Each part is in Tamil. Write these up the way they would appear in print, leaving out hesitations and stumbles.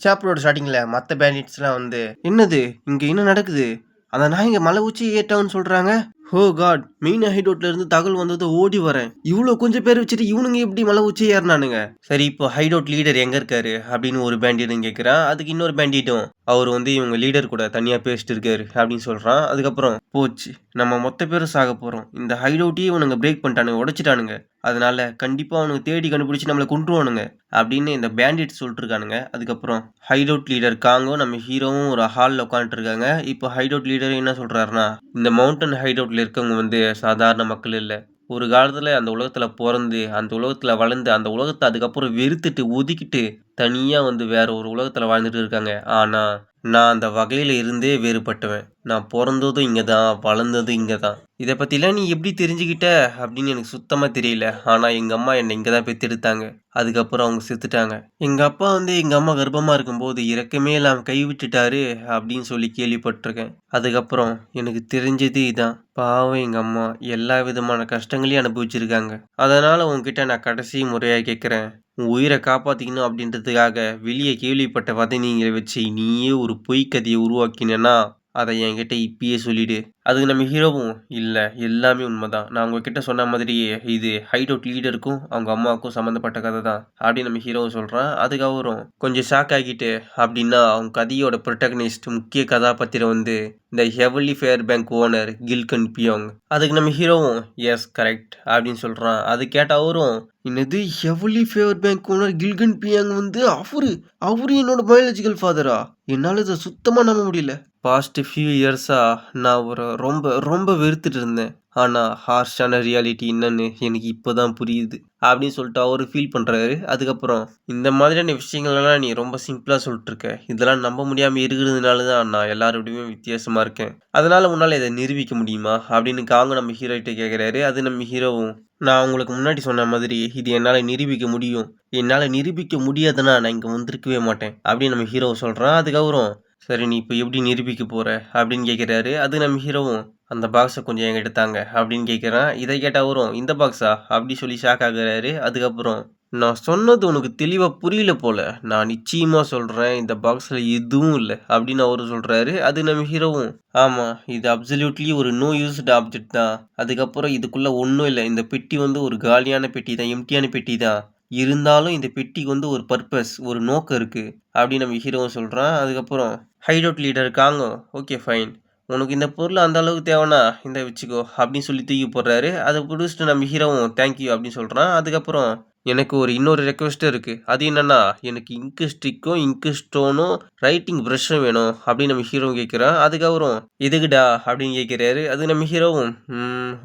சாப்டரோட ஸ்டார்ட்டிங்ல மத்த பேண்டிட்ஸ்லாம் வந்து, "என்னது? இங்க என்ன நடக்குது? அந்த நாய்ங்க மலை உச்சி ஏறிட்டாங்கன்னு சொல்றாங்க." ஓ காட்! மெயின் ஹைடவுட்ல இருந்து தகவல் வந்ததும் ஓடி வரேன். இவ்ளோ கொஞ்சம் பேர வச்சுட்டு இவனுங்க எப்படி மலை உச்சி ஏறுனானுங்க? சரி இப்போ ஹைடவுட் லீடர் எங்க இருக்காரு? அப்படின்னு ஒரு பேண்டிட்டும் கேட்குறான். அதுக்கு இன்னொரு பேண்டிட்டும், அவரு வந்து இவங்க லீடர் கூட தனியா பேசிட்டு இருக்காரு அப்படின்னு சொல்றான். அதுக்கப்புறம், போச்சு. நம்ம மொத்த பேரும் சாகப் போறோம். இந்த ஹைடவுட்டையே இவனுங்க பிரேக் பண்ணிட்டானுங்க, உடைச்சுட்டானுங்க. அதனால கண்டிப்பா அவனுங்க தேடி கண்டுபிடிச்சு நம்மள கொன்றுவானுங்க அப்படின்னு இந்த பேண்டிட்ஸ் சொல்லிட்டு இருக்கானுங்க. அதுக்கப்புறம் ஹைடவுட் லீடர் காங்கும் நம்ம ஹீரோவும் ஒரு ஹால்ல உட்காந்துட்டு இருக்காங்க. இப்போ ஹைடவுட் லீடர் என்ன சொல்றாருன்னா, இந்த மவுண்டன் ஹைடவுட்ல இருக்கவங்க வந்து சாதாரண மக்கள் இல்ல. ஒரு காலத்துல அந்த உலகத்துல பொறந்து, அந்த உலகத்துல வளர்ந்து, அந்த உலகத்த அதுக்கப்புறம் வெறுத்துட்டு, ஒதுக்கிட்டு, தனியா வந்து வேற ஒரு உலகத்துல வாழ்ந்துட்டு இருக்காங்க. ஆனா, நான் அந்த வகையில இருந்தே வேறுபட்டவன். நான் பொறந்ததும் இங்க தான், வளர்ந்ததும் இங்க தான். இத பத்திலாம் நீ எப்படி தெரிஞ்சுக்கிட்ட? அப்படின்னு எனக்கு சுத்தமா தெரியல. ஆனா எங்க அம்மா என்ன இங்க தான் பெத்தெடுத்தாங்க. அதுக்கப்புறம் அவங்க செத்துட்டாங்க. எங்க அப்பா வந்து எங்க அம்மா கர்ப்பமா இருக்கும்போது இரக்கமே இல்லாம கைவிட்டுட்டாரு அப்படின்னு சொல்லி கேள்விப்பட்டுருக்கேன். அதுக்கப்புறம் எனக்கு தெரிஞ்சது இதான். பாவம் எங்க அம்மா எல்லா விதமான கஷ்டங்களையும் அனுபவிச்சிருக்காங்க. அதனால உன்கிட்ட நான் கடைசி முறையா கேட்கிறேன். உன் உயிர காப்பாத்திக்கணும் அப்படின்றதுக்காக வெளிய கேள்விப்பட்ட வதந்திங்கள வச்சு நீயே ஒரு பொய் கதைய உருவாக்கினேன்னா, அத என்கிட்ட இப்பயே சொல்லிடு. அதுக்கு நம்ம ஹீரோவும், "இல்ல எல்லாமே உண்மதான். நான் உங்ககிட்ட சொன்ன மாதிரியே இது ஹைடவுட் லீடருக்கும், அவங்க அம்மாவுக்கும் சம்மந்தப்பட்ட கத தான்." அப்படின்னு நம்ம ஹீரோவும் சொல்றான். அதுக்கு அவரும் கொஞ்சம் ஷாக் ஆகிட்டு, "அப்படின்னா அவங்க கதையோட புரோட்டகனிஸ்ட் முக்கிய கதாபாத்திரம் வந்து இந்த ஹெவன்லி ஃபேர் பேங்க் ஓனர் கில்கன் பியோங்." அதுக்கு நம்ம ஹீரோவும், "எஸ் கரெக்ட்." அப்படின்னு சொல்றான். அது கேட்ட அவரும், "என்னது ஹெவன்லி ஃபேவர் பேங்க் ஓனர் கில்கன் பியோங் வந்து அவரு அவரு என்னோட பயாலஜிக்கல் ஃபாதரா? என்னால இத சுத்தமா நம்ப முடியல. பாஸ்ட் ஃபியூ இயர்ஸா நான் அவர ரொம்ப ரொம்ப வெறுத்துட்டு இருந்தேன். ஆனா ஹார்ஷான ரியாலிட்டி என்னன்னு எனக்கு இப்பதான் புரியுது." அப்படின்னு சொல்லிட்டு அவரு ஃபீல் பண்றாரு. அதுக்கப்புறம், "இந்த மாதிரியான விஷயங்களெல்லாம் நீ ரொம்ப சிம்பிளா சொல்லிட்டுருக்க. இதெல்லாம் நம்ப முடியாம இருக்கிறதுனால தான் நான் எல்லார விடவும் வித்தியாசமா இருக்கேன். அதனால உன்னால இத நிரூபிக்க முடியுமா?" அப்படின்னு காங்க நம்ம ஹீரோ கிட்ட கேட்குறாரு. அது நம்ம ஹீரோவும், "நான் உங்களுக்கு முன்னாடி சொன்ன மாதிரி இது என்னால நிரூபிக்க முடியும். என்னால நிரூபிக்க முடியாதுன்னா நான் இங்க வந்திருக்கவே மாட்டேன்." அப்படின்னு நம்ம ஹீரோ சொல்றான். அதுக்கப்புறம், "சரி நீ இப்ப எப்படி நிரூபிக்க போற?" அப்படின்னு கேட்குறாரு. அது நம்ம ஹீரோவும், "அந்த பாக்ஸ கொஞ்சம் என்கிட்ட தாங்க." அப்படின்னு கேட்குறான். இத கேட்ட அவரும், "இந்த பாக்ஸா?" அப்படி சொல்லி ஷாக் ஆகுறாரு. அதுக்கப்புறம், "நான் சொன்னது உனக்கு தெளிவா புரியல போல. நான் நிச்சயமா சொல்றேன். இந்த பாக்ஸ்ல எதுவும் இல்ல." அப்படின்னு அவரு சொல்றாரு. அது நம்ம ஹீரோவும், "ஆமா. இது அப்சல்யூட்லி ஒரு நோ யூஸ்ட் ஆப்ஜெக்ட் தான். அதுக்கப்புறம் இதுக்குள்ள ஒண்ணும் இல்ல. இந்த பெட்டி வந்து ஒரு காலியான பெட்டி தான். எம்ப்டியான பெட்டி தான். இருந்தாலும் இந்த பெட்டிக்கு வந்து ஒரு பர்ப்பஸ், ஒரு நோக்கம் இருக்கு." அப்படின்னு நம்ம ஹீரோவும் சொல்றான். அதுக்கப்புறம் ஹைடவுட் லீடர் காங்கும், "ஓகே ஃபைன். உனக்கு இந்த பொருள் அந்த அளவுக்கு தேவைன்னா இந்தா வச்சுக்கோ." அப்படின்னு சொல்லி தூக்கி போடுறாரு. அத குடுச்சுட்டு நம்ம ஹீரோவும் தேங்க் யூ அப்படின்னு சொல்றான். அதுக்கப்புறம், "எனக்கு ஒரு இன்னொரு ரெக்வெஸ்ட் இருக்கு. அது என்னன்னா, எனக்கு இங்க் ஸ்டிக்கும், இங்க் ஸ்டோனும், ரைட்டிங் பிரஷ்ஷும் வேணும்." அப்படின்னு நம்ம ஹீரோ கேட்குறான். அதுக்கு அவரும், "எதுக்குடா?" அப்படின்னு கேட்குறாரு. அது நம்ம ஹீரோவும்,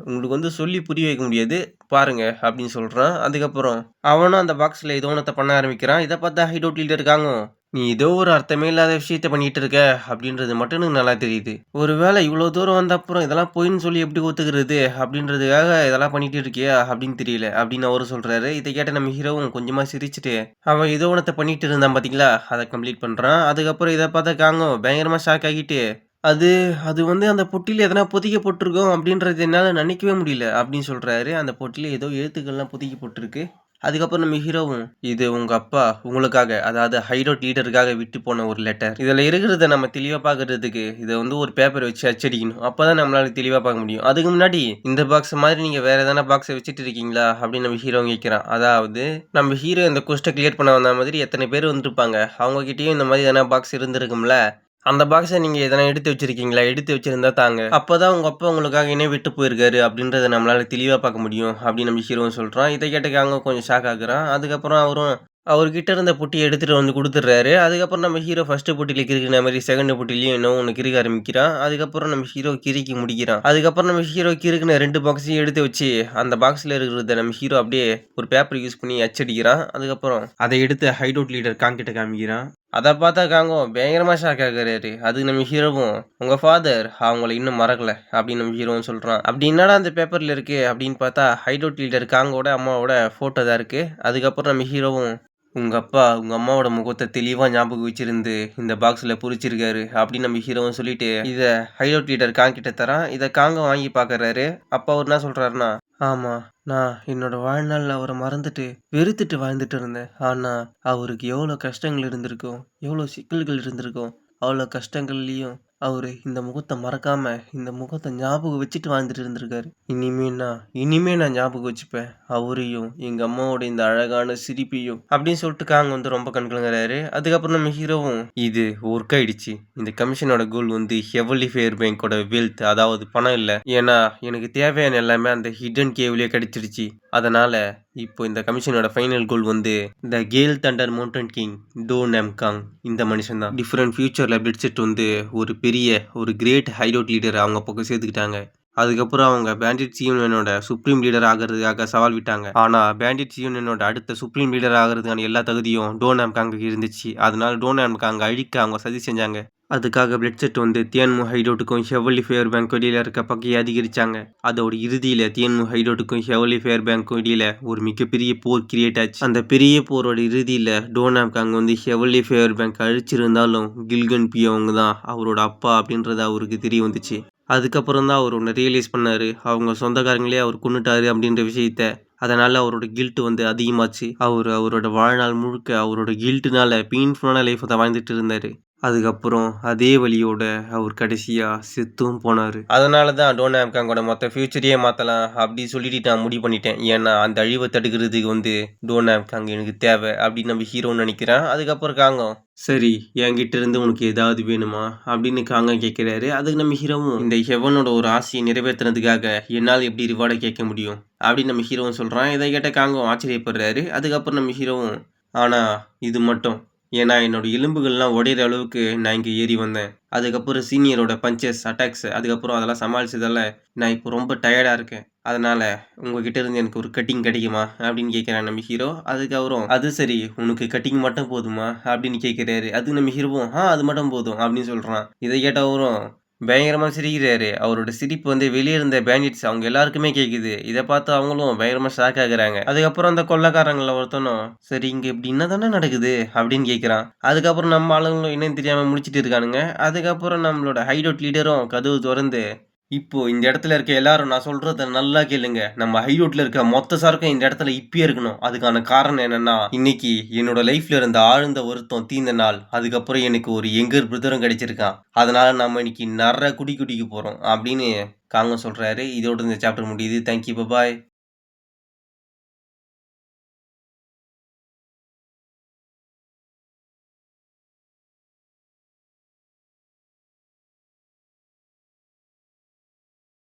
உங்களுக்கு வந்து சொல்லி புரிய வைக்க முடியாது. பாருங்க." அப்படின்னு சொல்றான். அதுக்கப்புறம் அவனும் அந்த பாக்ஸ்ல ஏதோ ஒண்ணத்த பண்ண ஆரம்பிக்கிறான். இத பார்த்தா ஹைடவுட் லீடர் இருக்காங்க. "நீ ஏதோ ஒரு அர்த்தமே இல்லாத விஷயத்த பண்ணிட்டு இருக்க அப்படின்றது மட்டும் எனக்கு நல்லா தெரியுது. ஒருவேளை இவ்வளோ தூரம் வந்த அப்புறம் இதெல்லாம் பொய்ன்னு சொல்லி எப்படி ஒத்துக்கிறது அப்படின்றதுக்காக இதெல்லாம் பண்ணிட்டு இருக்கியா அப்படின்னு தெரியல." அப்படின்னு அவரு சொல்றாரு. இத கேட்ட நம்ம ஹீரோவும் கொஞ்சமா சிரிச்சுட்டு, அவன் ஏதோ ஒண்ணத்த பண்ணிட்டு இருந்தான் பார்த்தீங்களா, அத கம்ப்ளீட் பண்றான். அதுக்கப்புறம் இத பார்த்த காங்கும் பயங்கரமா ஷாக் ஆகிட்டு, அது அது வந்து அந்த பொட்டியில எதனா பொதிக்கப்பட்டிருக்கும் அப்படின்றது என்னால நினைக்கவே முடியல." அப்படின்னு சொல்றாரு. அந்த பொட்டியில ஏதோ எழுத்துக்கள்லாம் பொதிக்கப்பட்டிருக்கு. அதுக்கப்புறம் நம்ம ஹீரோவும், "இது உங்க அப்பா உங்களுக்காக, அதாவது ஹைடவுட் லீடருக்காக விட்டு போன ஒரு லெட்டர். இதுல இருக்கிறத நம்ம தெளிவா பார்க்கறதுக்கு, இத வந்து ஒரு பேப்பர் வச்சு அச்சடிக்கணும். அப்பதான் நம்மளால தெளிவா பார்க்க முடியும். அதுக்கு முன்னாடி இந்த பாக்ஸ் மாதிரி நீங்க வேற எதனா பாக்ஸ வச்சுட்டு இருக்கீங்களா?" அப்படின்னு நம்ம ஹீரோ கேட்கிறான். அதாவது நம்ம ஹீரோ இந்த குவெஸ்ட்ட கிளியர் பண்ண வந்த மாதிரி எத்தன பேர் வந்திருப்பாங்க. அவங்க கிட்டயும் இந்த மாதிரி எதனா பாக்ஸ் இருந்திருக்கும்ல. அந்த பாக்ஸ நீங்க எதனா எடுத்து வச்சிருக்கீங்களா? எடுத்து வச்சிருந்தா தாங்க. அப்பதான் உங்க அப்பா உங்களுக்காக என்னைய விட்டு போயிருக்காரு அப்படின்றத நம்மளால தெளிவா பார்க்க முடியும்." அப்படின்னு நம்ம ஹீரோவும் சொல்றான். இத கேட்ட காங்கும் கொஞ்சம் ஷாக் ஆகுறான். அதுக்கப்புறம் அவரும் அவர்கிட்ட இருந்த பொட்டிய எடுத்துட்டு வந்து குடுத்துடுறாரு. அதுக்கப்புறம் நம்ம ஹீரோ ஃபர்ஸ்ட் பொட்டியில கிறுக்குன மாரி செகண்ட் பொட்டிலயும் என்னவோ ஒண்ணு கிறுக்க ஆரம்பிக்கிறான். அதுக்கப்புறம் நம்ம ஹீரோ கிறுக்கி முடிக்கிறான். அதுக்கப்புறம் நம்ம ஹீரோ கிறுக்குன 2 பாக்ஸையும் எடுத்து வச்சு, அந்த பாக்ஸ்ல இருக்கிறத நம்ம ஹீரோ அப்படியே ஒரு பேப்பர் யூஸ் பண்ணி அச்சடிக்கிறான். அதுக்கப்புறம் அத எடுத்து ஹைடவுட் லீடர் காங் கிட்ட காமிக்கிறான். அத பார்த்தா காங்கும் பயங்கரமா ஷாக் ஆகுறாரு. அதுக்கு நம்ம ஹீரோவும், "உங்க ஃபாதர் அவங்கள இன்னும் மறக்கல." அப்படின்னு நம்ம ஹீரோவும் சொல்றான். "அப்படி என்னடா அந்த பேப்பர்ல இருக்கு?" அப்படின்னு பார்த்தா ஹைடவுட் லீடர் காங்கோட அம்மாவோட ஃபோட்டோ தான் இருக்கு. அதுக்கப்புறம் நம்ம ஹீரோவும், "உங்க அப்பா உங்க அம்மாவோட முகத்த தெளிவா ஞாபகம் வச்சிருந்து இந்த பாக்ஸ்ல பொறிச்சிருக்காரு." அப்படின்னு நம்ம ஹீரோவும் சொல்லிட்டு இத ஹைடவுட் லீடர் காங் கிட்ட தரான். இத காங்கும் வாங்கி பார்க்குறாரு. அப்ப அவரு என்ன சொல்றாருன்னா, "ஆமா. நான் என்னோட வாழ்நாள்ல அவர மறந்துட்டு, வெறுத்துட்டு வாழ்ந்துட்டு இருந்தேன். ஆனா, அவருக்கு எவ்வளோ கஷ்டங்கள் இருந்திருக்கும், எவ்வளோ சிக்கல்கள் இருந்திருக்கும். அவ்வளோ கஷ்டங்கள்லயும் அவரு இந்த முகத்த மறக்காம, இந்த முகத்த ஞாபகம் வச்சுட்டு வாழ்ந்துட்டு இருந்திருக்காரு. இனிமே நான் ஞாபகம் வச்சுப்பேன். அவரையும், எங்க அம்மாவோட இந்த அழகான சிரிப்பையும் அப்படின்னு சொல்லிட்டு காங் வந்து ரொம்ப கண்கலங்குறாரு. அதுக்கப்புறம் நம்ம ஹீரோவும், இது ஒர்க் ஆயிடுச்சு. இந்த கமிஷனோட கோல் வந்து ஹெவன்லி ஃபயர் பேங்கோட வெல்த், அதாவது பணம் இல்ல. ஏன்னா, எனக்கு தேவையான எல்லாமே அந்த ஹிடன் கேவ்லயே கிடைச்சிடுச்சு. அதனால இப்போ இந்த கமிஷனோட ஃபைனல் கோல் வந்து the Gale Thunder Mountain King டோ நாம்காங் இந்த மனுஷன் தான். டிஃப்ரெண்ட் ஃபியூச்சர்ல பிளிட்செட் வந்து ஒரு கிரேட் ஹைடவுட் லீடர் அவங்க பக்கம் சேர்த்துக்கிட்டாங்க. அதுக்கப்புறம் அவங்க பேண்டிட்ஸ் யூனியனோட சுப்ரீம் லீடர் ஆகிறதுக்காக சவால் விட்டாங்க. ஆனா பேண்டிட்ஸ் யூனியனோட அடுத்த சுப்ரீம் லீடர் ஆகிறதுக்கான எல்லா தகுதியும் டோ நாம்காங்குக்கு இருந்துச்சு. அதனால டோ நாம்காங் அழிக்க அவங்க சதி செஞ்சாங்க. அதுக்காக பிளிட்செட் வந்து தியன்மு ஹைடவுட்டுக்கும் ஹெவன்லி ஃபயர் பேங்க்கும் இடையில இருக்க பகையை அதிகரிச்சாங்க. அதோட இறுதியில தியன்மு ஹைடவுட்டுக்கும் ஹெவன்லி ஃபயர் பேங்க்கும் இடையில ஒரு மிகப்பெரிய போர் கிரியேட் ஆச்சு. அந்த பெரிய போரோட இறுதியில டோ நாம்காங் வந்து ஹெவன்லி ஃபயர் பேங்க் அழிச்சிருந்தாலும் கில்கன் பி அவங்க தான் அவரோட அப்பா அப்படின்றது அவருக்கு தெரிய வந்துச்சு. அதுக்கப்புறம் தான் அவர் ஒன்று ரியலைஸ் பண்ணாரு. அவங்க சொந்தக்காரங்களே அவர் கொன்னுட்டாரு அப்படின்ற விஷயத்த. அதனால அவரோட கில்ட் வந்து அதிகமாச்சு. அவரோட வாழ்நாள் முழுக்க அவரோட கில்ட்டுனால பெயின்ஃபுல்லான லைஃப்பை தான் வாழ்ந்துட்டு இருந்தாரு. அதுக்கப்புறம் அதே வலியோட அவர் கடைசியா செத்தும் போனாரு. அதனால தான் டோ நாம்காங்கோட மொத்த ஃபியூச்சரையே மாத்தலாம் அப்படி சொல்லிட்டு நான் முடிவு பண்ணிட்டேன். ஏன்னா அந்த அழிவை தடுக்கிறதுக்கு வந்து டோ நாம்காங் எனக்கு தேவை அப்படின்னு நம்ம ஹீரோன்னு நினைக்கிறேன். அதுக்கப்புறம் காங்கம், சரி என்கிட்ட இருந்து உனக்கு ஏதாவது வேணுமா அப்படின்னு காங்கம் கேட்கிறாரு. அதுக்கு நம்ம ஹீரோவும், இந்த ஹெவனோட ஒரு ஆசையை நிறைவேற்றுறதுக்காக என்னால் எப்படி ரிவார்டை கேட்க முடியும் அப்படின்னு நம்ம ஹீரோவும் சொல்றான். இதை கேட்ட காங்கம் ஆச்சரியப்படுறாரு. அதுக்கப்புறம் நம்ம ஹீரோவும், ஆனா இது மட்டும், ஏன்னா என்னோட எலும்புகள்லாம் உடையிற அளவுக்கு நான் இங்கே ஏறி வந்தேன். அதுக்கப்புறம் சீனியரோட பஞ்சஸ், அட்டாக்ஸ், அதுக்கப்புறம் அதெல்லாம் சமாளிச்சதால நான் இப்போ ரொம்ப டயர்டாக இருக்கேன். அதனால உங்ககிட்ட இருந்து எனக்கு ஒரு கட்டிங் கிடைக்குமா அப்படின்னு கேட்குறான் நம்ம ஹீரோ. அதுக்கு அவரும், அது சரி உனக்கு கட்டிங் மட்டும் போதுமா அப்படின்னு கேட்குறாரு. அது நம்ம ஹீரோவும், அது மட்டும் போதும் அப்படின்னு சொல்கிறான். இதை கேட்ட அவரும் பயங்கரமா சிரிக்கிறாரு. அவரோட சிரிப்பு வந்து வெளிய இருந்த பேண்டிட்ஸ் அவங்க எல்லாருக்குமே கேட்குது. இத பார்த்து அவங்களும் பயங்கரமா ஷாக் ஆகுறாங்க. அதுக்கப்புறம் அந்த கொள்ளைக்காரங்கள்ல ஒருத்தனும், "சரி இங்க இப்படி என்னதானே நடக்குது?" அப்படின்னு கேட்குறான். அதுக்கப்புறம் நம்ம ஆளுங்களும் என்னன்னு தெரியாம முழிச்சுட்டு இருக்கானுங்க. அதுக்கப்புறம் நம்மளோட ஹைடவுட் லீடரும் கதவு தொறந்து, இப்போ இந்த இடத்துல இருக்க எல்லாரும் நான் சொல்றத நல்லா கேளுங்க. நம்ம ஹைடவுட்ல இருக்க மொத்த சரக்கும் இந்த இடத்துல இப்பயே இருக்கணும். அதுக்கான காரணம் என்னன்னா, இன்னைக்கு என்னோட லைஃப்ல இருந்த ஆழ்ந்த வருத்தம் தீர்ந்த நாள். அதுக்கப்புறம் எனக்கு ஒரு யங்கர் பிரதரும் கிடைச்சிருக்கான். அதனால நம்ம இன்னைக்கு குடிக்க போறோம் அப்படின்னு காங்க சொல்றாரு. இதோட இந்த சாப்டர் முடியுது. Thank you. பாய்.